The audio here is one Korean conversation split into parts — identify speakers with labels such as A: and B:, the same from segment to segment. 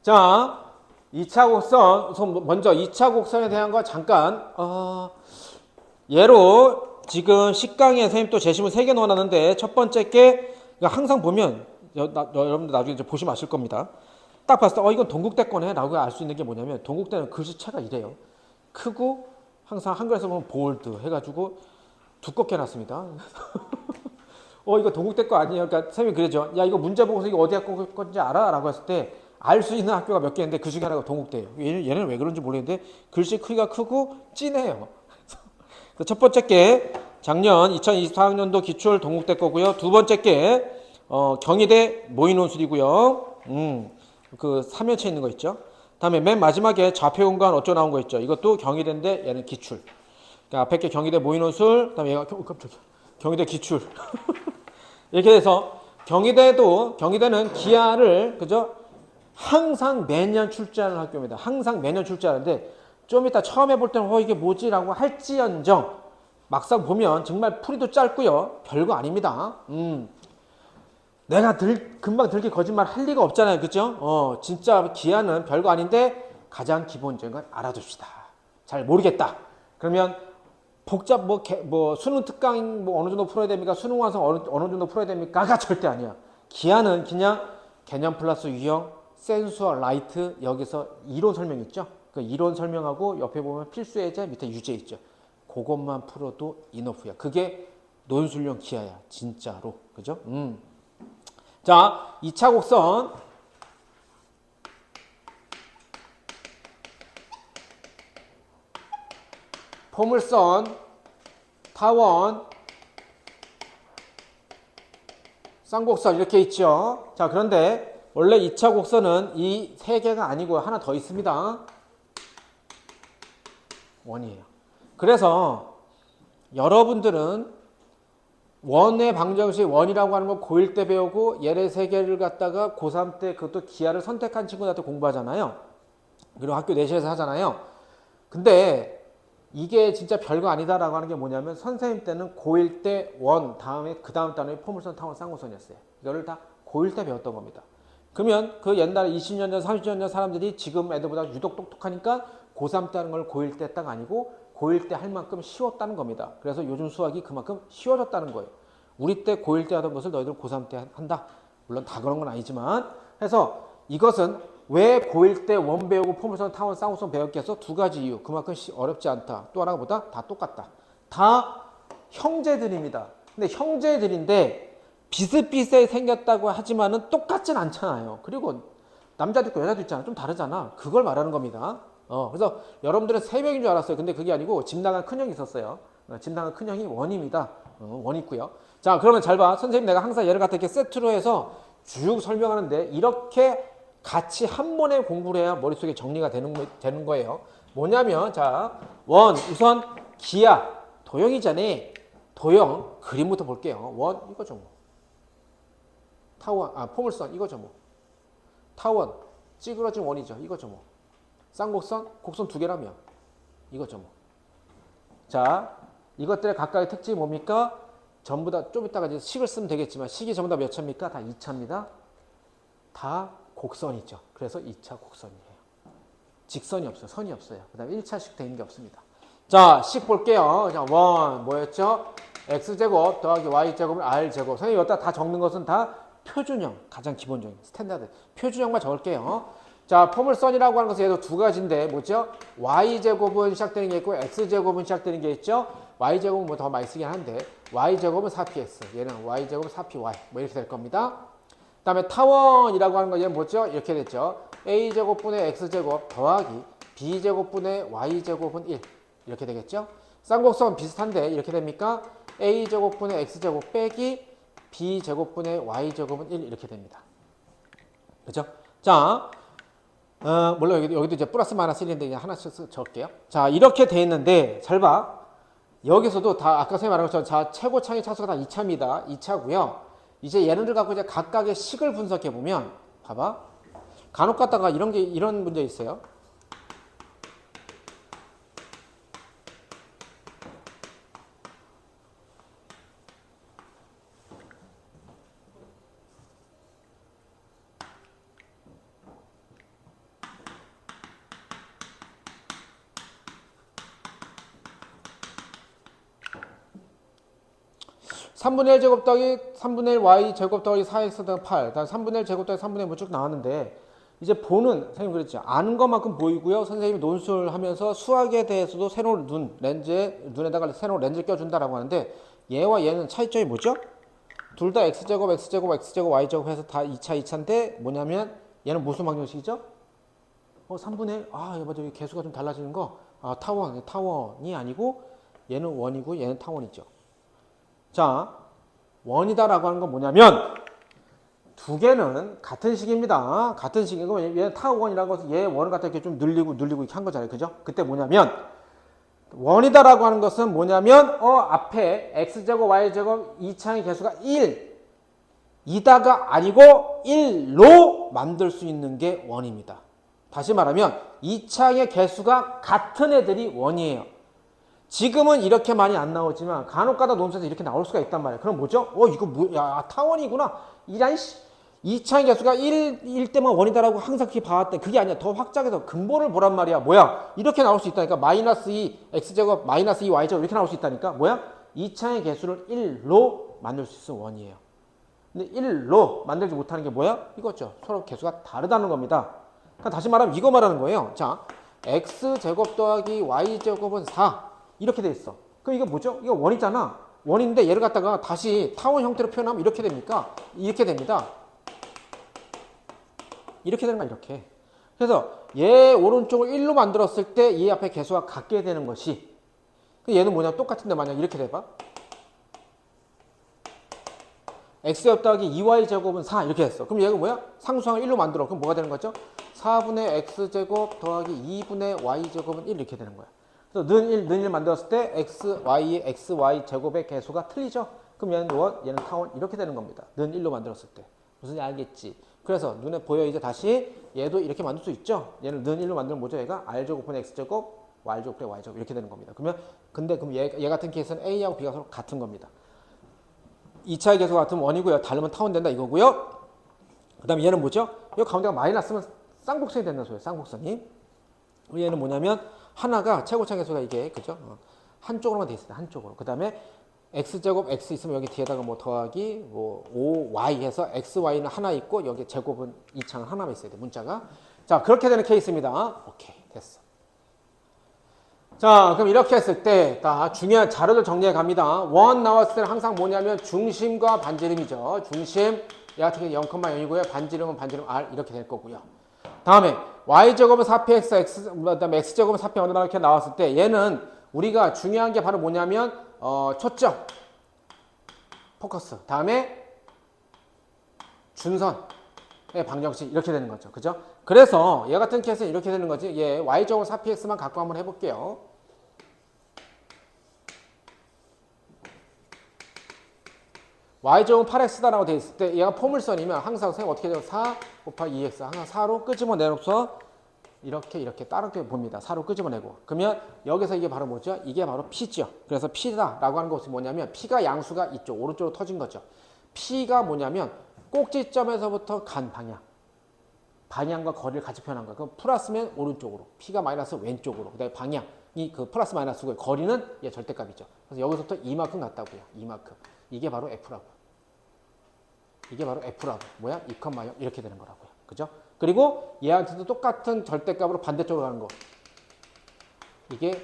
A: 자, 2차 곡선, 먼저 2차 곡선에 대한 거 잠깐, 예로 지금 식강에 선생님 또 제시문 3개 넣어놨는데 첫 번째 게 항상 보면 여러분들 나중에 이제 보시면 아실 겁니다. 딱 봤을 때 이건 동국대 거네 라고 알 수 있는 게 뭐냐면 동국대는 글씨체가 이래요. 크고 항상 한글에서 보면 볼드 해가지고 두껍게 놨습니다. 이거 동국대 거 아니에요. 그러니까 선생님이 그러죠. 야, 이거 문제 보고서 이거 어디 학교 건지 알아? 라고 했을 때 알 수 있는 학교가 몇 개인데 그 중에 하나가 동국대예요. 얘는 왜 그런지 모르겠는데 글씨 크기가 크고 진해요. 그래서 첫 번째 게 작년 2024학년도 기출 동국대 거고요. 두 번째 게 경희대 모의논술이고요. 그 3연체 있는 거 있죠. 다음에 맨 마지막에 좌표공간 어쩌 나온 거 있죠. 이것도 경희대인데 얘는 기출. 그러니까 앞에 게 경희대 모의논술, 그다음에 얘가 깜짝이야. 경희대 기출. 이렇게 돼서 경희대는 기하를 그죠? 항상 매년 출제하는 학교입니다. 항상 매년 출제하는데 좀 이따 처음 해볼 때는 이게 뭐지라고 할지언정 막상 보면 정말 풀이도 짧고요. 별거 아닙니다. 내가 금방 들기 거짓말 할 리가 없잖아요. 그죠? 진짜 기하는 별거 아닌데 가장 기본적인 건 알아둡시다. 잘 모르겠다. 그러면 복잡 수능 특강 어느 정도 풀어야 됩니까? 수능 완성 어느 정도 풀어야 됩니까가 절대 아니야. 기하는 그냥 개념 플러스 유형, 센수와 라이트 여기서 이론 설명 있죠? 그 이론 설명하고 옆에 보면 필수 예제 밑에 유제 있죠. 그것만 풀어도 이너프야. 그게 논술용 기하야. 진짜로. 그죠? 자, 2차 곡선. 포물선, 타원, 쌍곡선 이렇게 있죠. 자, 그런데 원래 2차 곡선은 이 세 개가 아니고 하나 더 있습니다. 원이에요. 그래서 여러분들은 원의 방정식 원이라고 하는 거 고1 때 배우고 얘네 세 개를 갖다가 고3 때 그것도 기하를 선택한 친구들한테 공부하잖아요. 그리고 학교 내신에서 하잖아요. 근데 이게 진짜 별거 아니다라고 하는 게 뭐냐면 선생님 때는 고1 때 원, 다음에 그 다음 단원이 포물선, 타원, 쌍곡선이었어요. 이거를 다 고1 때 배웠던 겁니다. 그러면 그 옛날에 20년 전, 30년 전 사람들이 지금 애들보다 유독 똑똑하니까 고3 때 하는 걸 고1 때 딱 아니고 고1 때 할 만큼 쉬웠다는 겁니다. 그래서 요즘 수학이 그만큼 쉬워졌다는 거예요. 우리 때 고1 때 하던 것을 너희들 고3 때 한다. 물론 다 그런 건 아니지만 해서 이것은 왜 고1 때 원 배우고 포물선, 타원, 쌍곡선 배웠겠어? 두 가지 이유. 그만큼 어렵지 않다. 또 하나보다 다 똑같다. 다 형제들입니다. 근데 형제들인데 비슷비슷하게 생겼다고 하지만은 똑같진 않잖아요. 그리고 남자도 있고 여자도 있잖아. 좀 다르잖아. 그걸 말하는 겁니다. 그래서 여러분들은 세 명인 줄 알았어요. 근데 그게 아니고 집 나간 큰형이 있었어요. 집 나간 큰형이 원입니다. 원 있고요. 자, 그러면 잘 봐. 선생님 내가 항상 얘를 갖다 이렇게 세트로 해서 쭉 설명하는데 이렇게 같이 한 번에 공부를 해야 머릿속에 정리가 되는 거예요. 뭐냐면 자, 원 우선 기하 도형이잖아. 도형 그림부터 볼게요. 원 이거죠 뭐. 타원 포물선 이거죠 뭐. 타원 찌그러진 원이죠. 이거죠 뭐. 쌍곡선 곡선 두 개라며. 이거죠 뭐. 자, 이것들의 각각의 특징이 뭡니까? 전부 다 좀 이따가 이제 식을 쓰면 되겠지만 식이 전부 다 몇 차입니까? 다 2차입니다. 다 곡선이죠. 그래서 2차 곡선이에요. 직선이 없어요. 선이 없어요. 그 다음에 1차식 되는 게 없습니다. 자, 식 볼게요. 자, 원 뭐였죠? x제곱 더하기 y제곱은 r제곱. 선생님 여기다 다 적는 것은 다 표준형. 가장 기본적인 스탠다드. 표준형만 적을게요. 자, 포물선이라고 하는 것은 얘도 두 가지인데 뭐죠? y제곱은 시작되는 게 있고 x제곱은 시작되는 게 있죠. y제곱은 뭐 더 많이 쓰긴 한데 y제곱은 4px. 얘는 y제곱은 4py. 뭐 이렇게 될 겁니다. 그 다음에 타원이라고 하는 거 얘는 뭐죠? 이렇게 됐죠. a제곱분의 x제곱 더하기 b제곱분의 y제곱은 1 이렇게 되겠죠. 쌍곡선 비슷한데 이렇게 됩니까? a제곱분의 x제곱 빼기 b제곱분의 y제곱은 1 이렇게 됩니다. 그렇죠? 자, 물론 여기도 이제 플러스 마이너스 1인데 그냥 하나씩 적을게요. 자, 이렇게 돼 있는데 잘 봐. 여기서도 다 아까 선생님 말한 것처럼 자, 최고창의 차수가 다 2차입니다. 2차고요. 이제 얘네들 갖고 이제 각각의 식을 분석해 보면 봐봐. 간혹 가다가 이런 문제 있어요. 3분의 1 제곱 더하기 3분의 1 y 제곱 더하기 4x 더하기 8. 다음 3분의 1 제곱 더하기 3분의 1 쭉 나왔는데 이제 보는 선생님 그랬죠. 아는 것만큼 보이고요. 선생님이 논술을 하면서 수학에 대해서도 새로운 눈에다가 새로운 렌즈를 껴준다라고 하는데 얘와 얘는 차이점이 뭐죠? 둘 다 x제곱, x제곱, x제곱, y제곱 해서 다 2차인데 뭐냐면 얘는 무슨 방정식이죠? 3분의 1. 아, 맞아. 개수가 좀 달라지는 거. 타원이 아니고 얘는 원이고 얘는 타원이죠. 자, 원이다라고 하는 건 뭐냐면 두 개는 같은 식입니다. 같은 식이고 얘는 타원이라고 해서 얘 원을 갖다 이렇게 좀 늘리고 이렇게 한 거잖아요. 그죠? 그때 뭐냐면 원이다라고 하는 것은 뭐냐면 앞에 x제곱 y제곱 2차의 개수가 1 이다가 아니고 1로 만들 수 있는 게 원입니다. 다시 말하면 2차의 개수가 같은 애들이 원이에요. 지금은 이렇게 많이 안 나오지만 간혹가다 논술에서 이렇게 나올 수가 있단 말이에요. 그럼 뭐죠? 이거 뭐야? 타원이구나. 이란 2차의 개수가 1 때만 원이다라고 항상 그렇게 봐왔대. 그게 아니야. 더 확장해서 근본을 보란 말이야. 뭐야? 이렇게 나올 수 있다니까. 마이너스 2 x제곱 마이너스 2 y제곱 이렇게 나올 수 있다니까. 뭐야? 2차의 개수를 1로 만들 수 있는 원이에요. 근데 1로 만들지 못하는 게 뭐야? 이거죠. 서로 개수가 다르다는 겁니다. 그러니까 다시 말하면 이거 말하는 거예요. 자, x제곱 더하기 y제곱은 4 이렇게 돼 있어. 그럼 이거 뭐죠? 이거 원이잖아. 원인데 얘를 갖다가 다시 타원 형태로 표현하면 이렇게 됩니까? 이렇게 됩니다. 이렇게 되는 거야, 이렇게. 그래서 얘 오른쪽을 1로 만들었을 때 얘 앞에 개수가 같게 되는 것이 얘는 뭐냐? 똑같은데 만약 이렇게 돼봐. x제곱 더하기 2y제곱은 4 이렇게 했어. 그럼 얘가 뭐야? 상수항을 1로 만들어. 그럼 뭐가 되는 거죠? 4분의 x제곱 더하기 2분의 y제곱은 1 이렇게 되는 거야. 그래서 는 1 만들었을 때 xy 제곱의 개수가 틀리죠? 그럼 얘는 원, 얘는 타원 이렇게 되는 겁니다. 는 1로 만들었을 때. 무슨 알겠지? 그래서 눈에 보여 이제 다시 얘도 이렇게 만들 수 있죠? 얘는 는 1로 만들면 뭐죠? 얘가 r제곱 분의 x제곱 y제곱 분의 y제곱 이렇게 되는 겁니다. 그럼 얘 같은 케이스는 a하고 b가 서로 같은 겁니다. 2차의 개수가 같으면 원이고요. 다르면 타원 된다 이거고요. 그 다음에 얘는 뭐죠? 이 가운데가 마이너스면 쌍곡선이 된다는 소리예요. 쌍곡선이. 얘는 뭐냐면 하나가 최고차 개수가 이게 그죠? 한쪽으로만 돼 있습니다. 한쪽으로. 그 다음에 x제곱 x 있으면 여기 뒤에다가 뭐 더하기 뭐 5y 해서 xy는 하나 있고 여기 제곱은 2창은 하나만 있어야 돼. 문자가. 자, 그렇게 되는 케이스입니다. 오케이. 됐어. 자, 그럼 이렇게 했을 때 중요한 자료를 정리해 갑니다. 원 나왔을 때는 항상 뭐냐면 중심과 반지름이죠. 중심 얘 같은 경우 0,0이고요. 반지름은 반지름 r 이렇게 될 거고요. 다음에 y제곱은 4px x 그다음에 x제곱은 4p 어느 이렇게 나왔을 때 얘는 우리가 중요한 게 바로 뭐냐면 초점 포커스 다음에 준선의 방정식 이렇게 되는 거죠. 그죠? 그래서 얘 같은 케이스는 이렇게 되는 거지. 얘 y제곱 4px만 갖고 한번 해볼게요. y제곱은 8x다라고 돼 있을 때 얘가 포물선이면 항상 선생님 어떻게 돼요? 4 곱하기 2x 항상 4로 끄집어내놓고서 이렇게 따르게 봅니다. 4로 끄집어내고. 그러면 여기서 이게 바로 뭐죠? 이게 바로 P죠. 그래서 P다라고 하는 것은 뭐냐면 P가 양수가 이쪽 오른쪽으로 터진 거죠. P가 뭐냐면 꼭지점에서부터 간 방향과 거리를 같이 표현한 거예요. 그럼 플러스면 오른쪽으로, P가 마이너스 왼쪽으로. 그다음에 방향이 그 플러스 마이너스고 거리는 얘 절대값이죠. 그래서 여기서부터 이만큼 갔다고요. 이만큼. 이게 바로 F라고. 이게 바로 F라고. 뭐야? 2,0 이렇게 되는 거라고요. 그죠? 그리고 얘한테도 똑같은 절대값으로 반대쪽으로 가는 거. 이게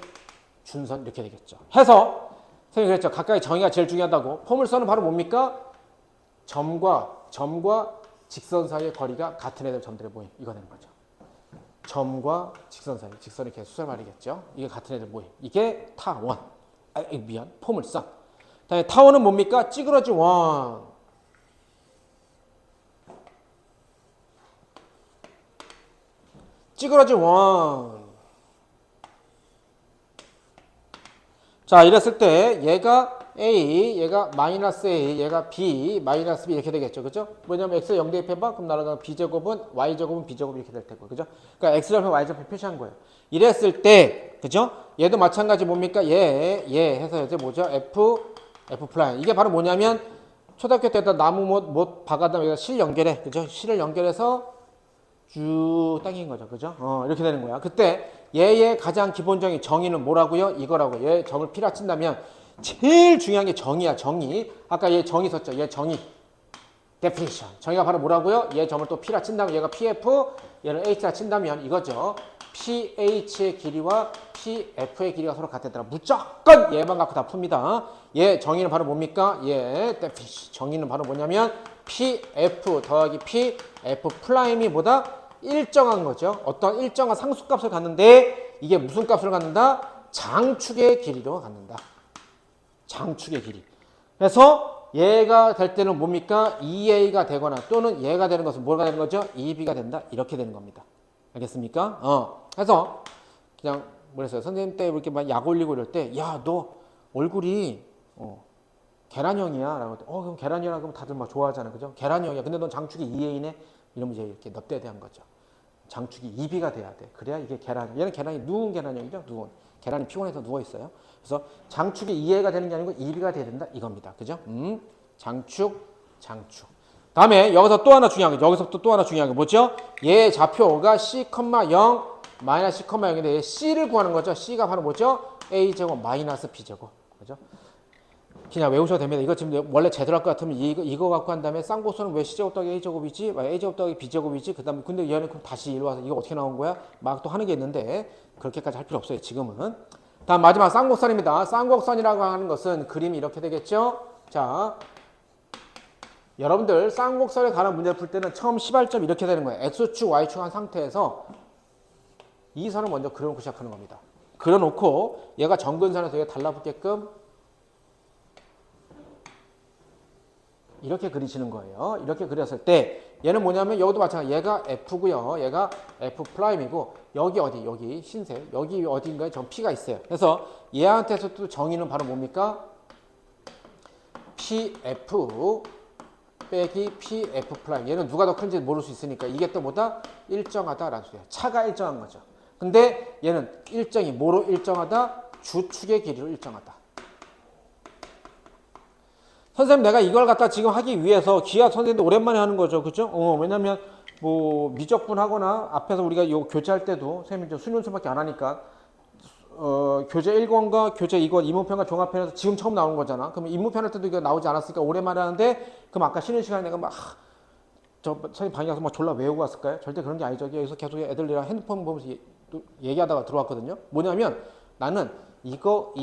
A: 준선 이렇게 되겠죠. 해서 선생님이 그랬죠. 각각의 정의가 제일 중요하다고. 포물선은 바로 뭡니까? 점과 직선 사이의 거리가 같은 애들 점들의 모임. 이거 되는 거죠. 점과 직선 사이. 직선이 개수설 말이겠죠. 이게 같은 애들 모임. 이게 타원. 포물선. 다음에 타원은 뭡니까? 찌그러진 원. 찌그러진 원. 자, 이랬을 때 얘가 A, 얘가 마이너스 A, 얘가 B, 마이너스 B 이렇게 되겠죠. 그죠? 뭐냐면 X 0 대입해봐. 그럼 날아가면 B제곱은 Y제곱은 B제곱 이렇게 될 테고. 그죠? 그러니까 X절편 Y절편 표시한 거예요. 이랬을 때, 그죠? 얘도 마찬가지 뭡니까? 얘 해서 이제 뭐죠? F 플라임. 이게 바로 뭐냐면 초등학교 때다 나무 못 박아다 여기다 실 연결해. 그죠? 실을 연결해서 쭉 당긴 거죠. 그죠? 이렇게 되는 거야. 그때 얘의 가장 기본적인 정의는 뭐라고요? 이거라고. 얘 점을 P라 친다면 제일 중요한 게 정의야, 정의. 아까 얘 정의 썼죠. 얘 정의. definition. 정의가 바로 뭐라고요? 얘 점을 또 P라 친다면 얘가 PF, 얘를 H라 친다면 이거죠. PH의 길이와 PF의 길이가 서로 같았더라. 무조건 얘만 갖고 다 풉니다. 얘 정의는 바로 뭡니까? 얘 definition. 정의는 바로 뭐냐면 PF 더하기 PF 프라임이 뭐다? 일정한 거죠. 어떤 일정한 상수값을 갖는데 이게 무슨 값을 갖는다? 장축의 길이로 갖는다. 장축의 길이. 그래서 얘가 될 때는 뭡니까? 2a가 되거나 또는 얘가 되는 것은 뭐가 되는 거죠? 2b가 된다. 이렇게 되는 겁니다. 알겠습니까? 그래서 그냥 뭐랬어요? 선생님 때 이렇게 막 약 올리고 이럴 때, 야, 너 얼굴이 계란형이야. 라고. 그럼 계란형이라고 하면 다들 막 좋아하잖아. 그죠? 계란형이야. 근데 넌 장축이 2a네? 이러면 이제 이렇게 넙대야 대한 거죠. 장축이 2b가 돼야 돼. 그래야 이게 계란. 얘는 계란이 누운 계란형이죠. 누운. 계란이 피곤해서 누워 있어요. 그래서 장축이 2a가 되는 게 아니고 2b가 돼야 된다. 이겁니다. 그죠? 장축. 다음에 여기서 또 하나 중요한 게, 여기서 또 하나 중요한 게 뭐죠? 얘 좌표가 C,0 마이너스 C,0인데 얘 C를 구하는 거죠. C가 바로 뭐죠? A제곱 마이너스 B제곱. 그죠? 그냥 외우셔도 됩니다. 이거 지금 원래 제대로 할 것 같으면 이거 갖고 한 다음에 쌍곡선은 왜 C제곱 더하기 A제곱이지? A제곱 더하기 B제곱이지? 그 다음에 근데 얘는 그럼 다시 일로 와서 이거 어떻게 나온 거야? 막 또 하는 게 있는데 그렇게까지 할 필요 없어요. 지금은. 다음 마지막 쌍곡선입니다. 쌍곡선이라고 하는 것은 그림이 이렇게 되겠죠? 자, 여러분들 쌍곡선에 관한 문제를 풀 때는 처음 시발점 이렇게 되는 거예요. X축, Y축 한 상태에서 이 선을 먼저 그려놓고 시작하는 겁니다. 그려놓고 얘가 정근선에서 얘가 달라붙게끔 이렇게 그리시는 거예요. 이렇게 그렸을 때 얘는 뭐냐면 여기도 마찬가지. 얘가 F고요. 얘가 F'이고 여기 어디? 여기 흰색. 여기 어딘가에 전 P가 있어요. 그래서 얘한테서 또 정의는 바로 뭡니까? PF 빼기 PF'. 얘는 누가 더 큰지 모를 수 있으니까 이게 또 뭐다? 일정하다라는 소리야. 차가 일정한 거죠. 근데 얘는 일정이 뭐로 일정하다? 주축의 길이로 일정하다. 선생님 내가 이걸 갖다 지금 하기 위해서 기하 선생님도 오랜만에 하는 거죠. 그죠? 왜냐면 뭐 미적분 하거나 앞에서 우리가 요 교재할 때도 선생님이 좀 수능수밖에 안 하니까 교재 1권과 교재 2권 인문편과 종합편에서 지금 처음 나오는 거잖아. 그럼 인문편 할 때도 이거 나오지 않았으니까 오랜만에 하는데 그럼 아까 쉬는 시간에 내가 막 저 선생님 방에 가서 막 졸라 외우고 왔을까요? 절대 그런 게 아니죠. 여기서 계속 애들이랑 핸드폰 보면서 얘기하다가 들어왔거든요. 뭐냐면 나는 이거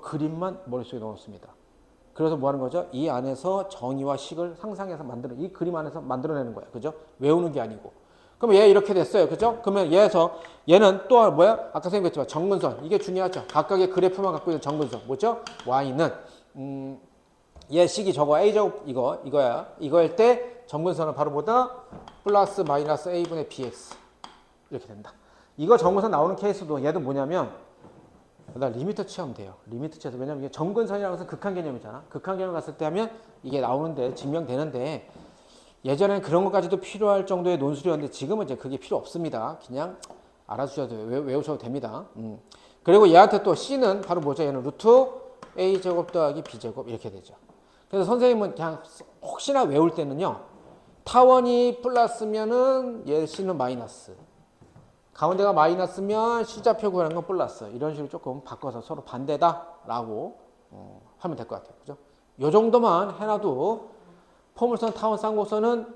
A: 그림만 머릿속에 넣었습니다. 그래서 뭐 하는 거죠? 이 안에서 정의와 식을 상상해서 이 그림 안에서 만들어내는 거야. 그죠? 외우는 게 아니고. 그럼 얘 이렇게 됐어요. 그죠? 그러면 얘는 또 뭐야? 아까 선생님 했지만 정근선. 이게 중요하죠. 각각의 그래프만 갖고 있는 정근선. 뭐죠? Y는, 얘 식이 저거 A제곱 이거야. 이거일 때 정근선은 바로 뭐다? 플러스 마이너스 A분의 BX. 이렇게 된다. 이거 정근선 나오는 케이스도 얘도 뭐냐면 나 리미터 취하면 돼요. 리미터 취해서. 왜냐면 이게 정근선이라는 것은 극한 개념이잖아. 극한 개념 갔을 때 하면 이게 나오는데 증명되는데 예전에는 그런 것까지도 필요할 정도의 논술이었는데 지금은 이제 그게 필요 없습니다. 그냥 알아주셔도 외우셔도 됩니다. 그리고 얘한테 또 C는 바로 뭐죠? 얘는 루트 A제곱 더하기 B제곱 이렇게 되죠. 그래서 선생님은 그냥 혹시나 외울 때는요. 타원이 플러스면은 얘 C는 마이너스. 가운데가 마이너스면 C좌표 구하는 건 플러스. 이런 식으로 조금 바꿔서 서로 반대다라고 하면 될 것 같아요. 그죠? 요 정도만 해놔도 포물선, 타원, 쌍곡선은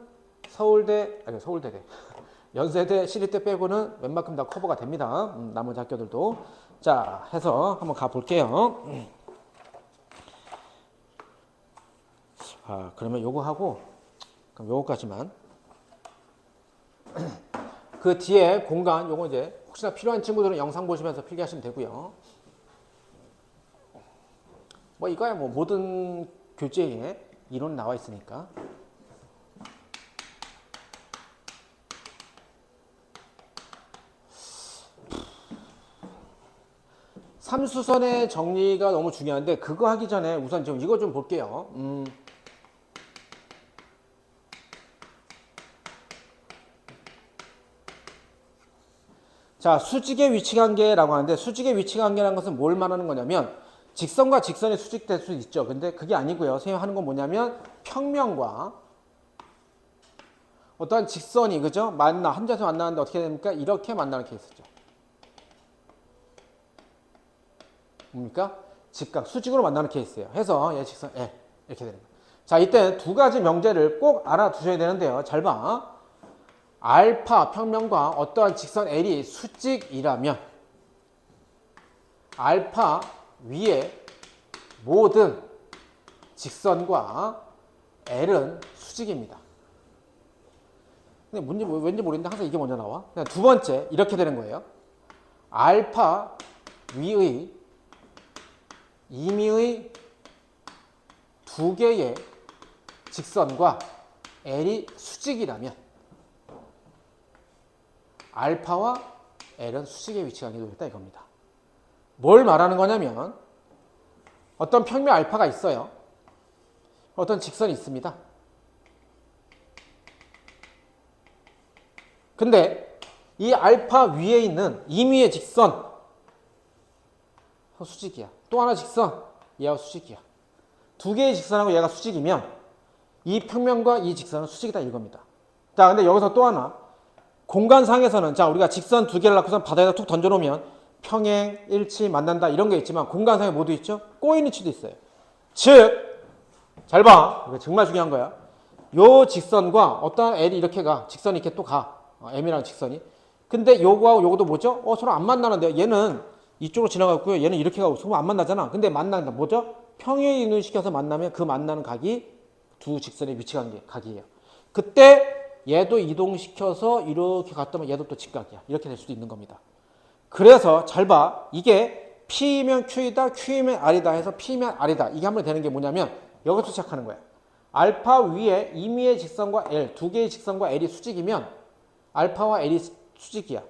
A: 서울대대, 연세대, 시립대 빼고는 웬만큼 다 커버가 됩니다. 나머지 학교들도. 자, 해서 한번 가볼게요. 그러면 요거 하고, 그럼 요거까지만. 그 뒤에 공간, 요거 이제 혹시나 필요한 친구들은 영상 보시면서 필기하시면 되고요. 뭐 이거야 뭐 모든 교재에 이론 나와 있으니까. 삼수선의 정리가 너무 중요한데 그거 하기 전에 우선 좀 이거 좀 볼게요. 자, 수직의 위치관계라고 하는데 수직의 위치관계라는 것은 뭘 말하는 거냐면 직선과 직선이 수직될 수 있죠. 근데 그게 아니고요. 선생님 하는 건 뭐냐면 평면과 어떠한 직선이 그죠? 한 자수 만나는데 어떻게 됩니까? 이렇게 만나는 케이스죠. 뭡니까? 직각, 수직으로 만나는 케이스예요. 해서 얘 직선 L 이렇게 되는 거예요. 자, 이때 두 가지 명제를 꼭 알아두셔야 되는데요. 잘 봐. 알파 평면과 어떠한 직선 L이 수직이라면 알파 위에 모든 직선과 L은 수직입니다. 근데 왠지 모르겠는데 항상 이게 먼저 나와. 두 번째 이렇게 되는 거예요. 알파 위의 임의의 두 개의 직선과 L이 수직이라면 알파와 L은 수직의 위치가 놓여있다 이겁니다. 뭘 말하는 거냐면 어떤 평면 알파가 있어요. 어떤 직선이 있습니다. 근데 이 알파 위에 있는 임의의 직선 수직이야. 또 하나 직선 얘가 수직이야. 두 개의 직선하고 얘가 수직이면 이 평면과 이 직선은 수직이다 이겁니다. 자, 근데 여기서 또 하나 공간상에서는 자 우리가 직선 두 개를 갖고서 바닥에다 툭 던져놓으면 평행, 일치, 만난다 이런 게 있지만 공간상에 모두 있죠? 꼬인 위치도 있어요. 즉 잘 봐. 이거 정말 중요한 거야. 요 직선과 어떤 L이 이렇게 가. 직선이 이렇게 또 가. M이라는 직선이. 근데 요거하고 요거도 뭐죠? 서로 안 만나는데요. 얘는 이쪽으로 지나갔고요. 얘는 이렇게 가고 서로 안 만나잖아. 근데 만난다. 뭐죠? 평행 이동시켜서 만나면 그 만나는 각이 두 직선의 위치 관계 각이에요. 그때 얘도 이동시켜서 이렇게 갔다면 얘도 또 직각이야. 이렇게 될 수도 있는 겁니다. 그래서 잘 봐. 이게 P면 Q이다, Q면 R이다 해서 P면 R이다. 이게 한번 되는 게 뭐냐면 여기서 시작하는 거야. 알파 위에 임의의 직선과 L, 두 개의 직선과 L이 수직이면 알파와 L이 수직이야.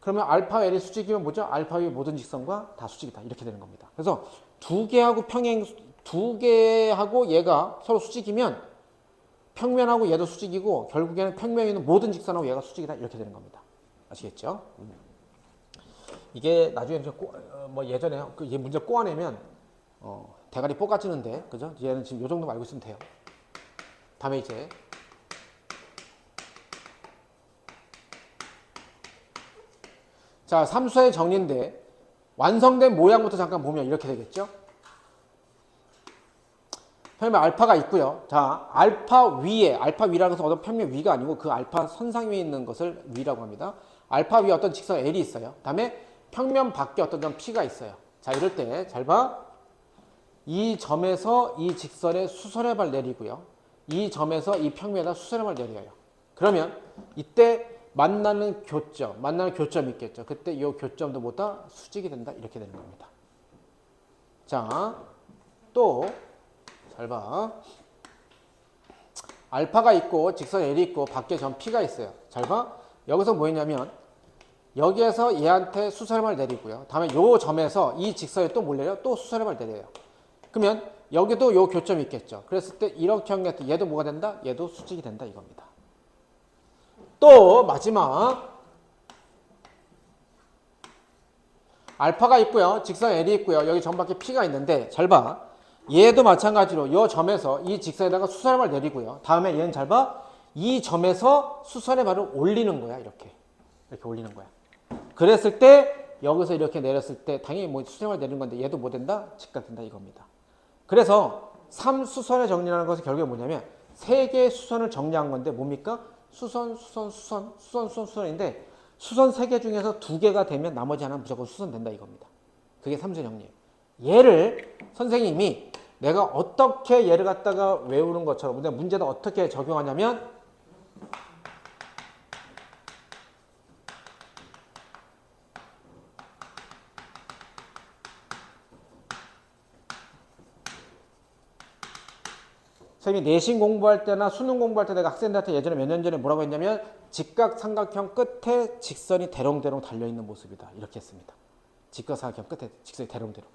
A: 그러면 알파와 L이 수직이면 뭐죠? 알파 위의 모든 직선과 다 수직이다. 이렇게 되는 겁니다. 그래서 두 개하고 두 개하고 얘가 서로 수직이면 평면하고 얘도 수직이고 결국에는 평면에 있는 모든 직선하고 얘가 수직이다. 이렇게 되는 겁니다. 아시겠죠? 이게 나중에 뭐 예전에 얘 문제 꼬아내면 대가리 뽀가지는데 그죠? 얘는 지금 요 정도만 알고 있으면 돼요. 다음에 이제 자 삼수의 정리인데 완성된 모양부터 잠깐 보면 이렇게 되겠죠? 평면 알파가 있고요. 자 알파 위라고 해서 어떤 평면 위가 아니고 그 알파 선상 위에 있는 것을 위라고 합니다. 알파 위에 어떤 직선 L이 있어요. 다음에 평면 밖에 어떤 점 P가 있어요. 자 이럴 때 잘 봐. 이 점에서 이 직선에 수선의 발 내리고요. 이 점에서 이 평면에다 수선의 발 내려요. 그러면 이때 만나는 교점이 있겠죠. 그때 이 교점도 뭐다? 수직이 된다. 이렇게 되는 겁니다. 자, 또 잘 봐. 알파가 있고 직선 L이 있고 밖에 점 P가 있어요. 잘 봐. 여기서 뭐 했냐면 여기에서 얘한테 수선의 내리고요. 다음에 요 점에서 이 직선에 또 뭘 내려? 또 수선의 내려요. 그러면 여기도 요 교점이 있겠죠. 그랬을 때 이렇게 한 게 얘도 뭐가 된다? 얘도 수직이 된다 이겁니다. 또 마지막 알파가 있고요. 직선 L이 있고요. 여기 점 밖에 P가 있는데 잘 봐. 얘도 마찬가지로 이 점에서 이 직선에다가 수선의 발 내리고요. 다음에 얘는 잘 봐. 이 점에서 수선의 발을 올리는 거야. 이렇게 올리는 거야. 그랬을 때 여기서 이렇게 내렸을 때 당연히 뭐 수선을 내리는 건데 얘도 뭐 된다? 직각된다 이겁니다. 그래서 3수선의 정리라는 것은 결국에 뭐냐면 세 개의 수선을 정리한 건데 뭡니까? 수선인데 수선 세 개 중에서 두 개가 되면 나머지 하나는 무조건 수선된다 이겁니다. 그게 3수의 정리예요. 얘를 선생님이 내가 어떻게 얘를 갖다가 외우는 것처럼 문제도 어떻게 적용하냐면 선생님이 내신 공부할 때나 수능 공부할 때 내가 학생들한테 예전에 몇 년 전에 뭐라고 했냐면 직각삼각형 끝에 직선이 대롱대롱 달려있는 모습이다. 이렇게 했습니다. 직각삼각형 끝에 직선이 대롱대롱.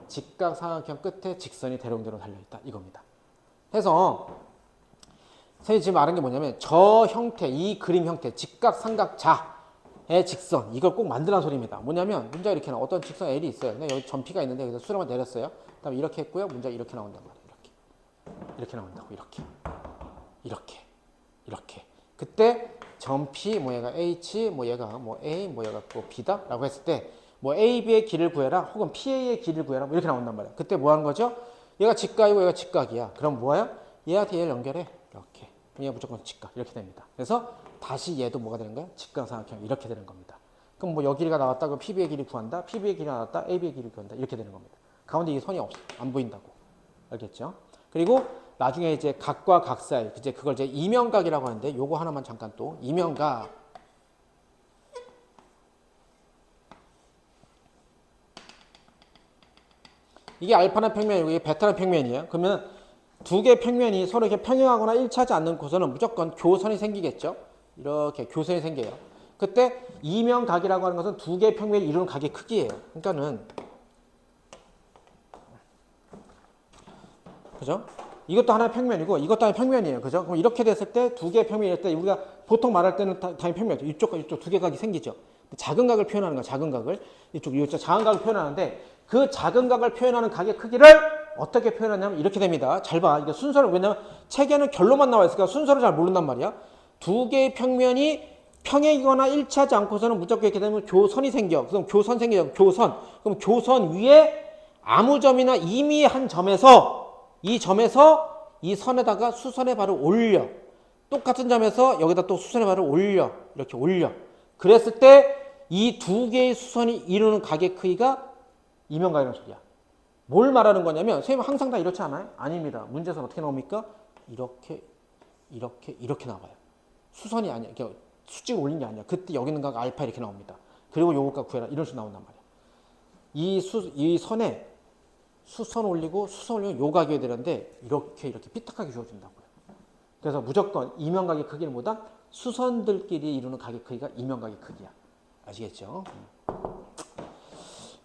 A: 직각삼각형 끝에 직선이 대롱대롱 달려있다. 이겁니다. 해서 선생님이 지금 말한 게 뭐냐면 저 형태, 이 그림 형태, 직각삼각자의 직선 이걸 꼭 만들라는 소리입니다. 뭐냐면 문제가 이렇게 나와. 어떤 직선 L이 있어요. 근데 여기 점 P가 있는데 여기서 수렴을 내렸어요. 그 다음에 이렇게 했고요. 문제가 이렇게 나온단 말이에요. 이렇게 나온다고. 이렇게 그때 점 P 뭐 얘가 H 뭐 얘가 뭐 A 뭐 얘가 또 B다 라고 했을 때 뭐 AB의 길을 구해라 혹은 PA의 길을 구해라 뭐 이렇게 나온단 말이야. 그때 뭐 하는 거죠? 얘가 직각이고 얘가 직각이야. 그럼 뭐야? 얘한테 얘를 연결해. 이렇게. 얘가 무조건 직각 이렇게 됩니다. 그래서 다시 얘도 뭐가 되는 거야? 직각삼각형 이렇게 되는 겁니다. 그럼 뭐 여기가 나왔다 그 PB의 길이 구한다. PB의 길이 나왔다. AB의 길이 구한다. 이렇게 되는 겁니다. 가운데 이 선이 없어. 안 보인다고. 알겠죠? 그리고 나중에 이제 각과 각 사이 이제 그걸 이제 이면각이라고 하는데 요거 하나만 잠깐 또 이면각 이게 알파는 평면이고 이게 베타는 평면이에요. 그러면 두 개의 평면이 서로 이렇게 평행하거나 일치하지 않는 곳에는 무조건 교선이 생기겠죠. 이렇게 교선이 생겨요. 그때 이면각이라고 하는 것은 두 개의 평면이 이루는 각의 크기예요. 그러니까는 그죠? 이것도 하나의 평면이고 이것도 하나의 평면이에요. 그죠? 그럼 이렇게 됐을 때 두 개의 평면일 때 우리가 보통 말할 때는 당연히 평면이죠. 이쪽과 이쪽 두 개의 각이 생기죠. 작은 각을 표현하는 거야. 작은 각을. 이쪽 작은 각을 표현하는데 그 작은 각을 표현하는 각의 크기를 어떻게 표현하냐면 이렇게 됩니다. 잘 봐. 이게 순서를 왜냐면 책에는 결론만 나와 있으니까 순서를 잘 모른단 말이야. 두 개의 평면이 평행이거나 일치하지 않고서는 무조건 이렇게 되면 교선이 생겨. 그럼 교선 생겨요. 교선. 그럼 교선 위에 아무 점이나 이미 한 점에서 이 점에서 이 선에다가 수선의 발을 올려. 똑같은 점에서 여기다 또 수선의 발을 올려. 이렇게 올려. 그랬을 때 이 두 개의 수선이 이루는 각의 크기가 이면각이라는 소리야. 뭘 말하는 거냐면 선생님 항상 다 이렇지 않아요? 아닙니다. 문제에서 어떻게 나옵니까? 이렇게 이렇게 나와요. 수선이 아니야. 수직을 올린 게 아니야. 그때 여기 있는 각 알파 이렇게 나옵니다. 그리고 요것값 구해라. 이런 식으로 나온단 말이야. 이 선에 수선 올리고 요 각이 되는데 이렇게 삐딱하게 주어진다고요. 그래서 무조건 이면각의 크기는 보다 수선들끼리 이루는 각의 크기가 이면각의 크기야. 아시겠죠?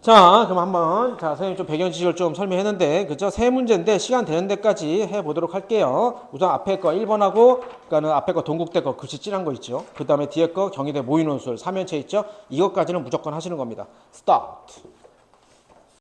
A: 자, 그럼 한번 선생님 좀 배경 지식을 좀 설명했는데 그죠? 세 문제인데 시간 되는 데까지 해보도록 할게요. 우선 앞에 거 1번하고 그러니까는 앞에 거 동국대 거 글씨 진한 거 있죠. 그 다음에 뒤에 거 경희대 모의논술 3연체 있죠. 이것까지는 무조건 하시는 겁니다. 스타트.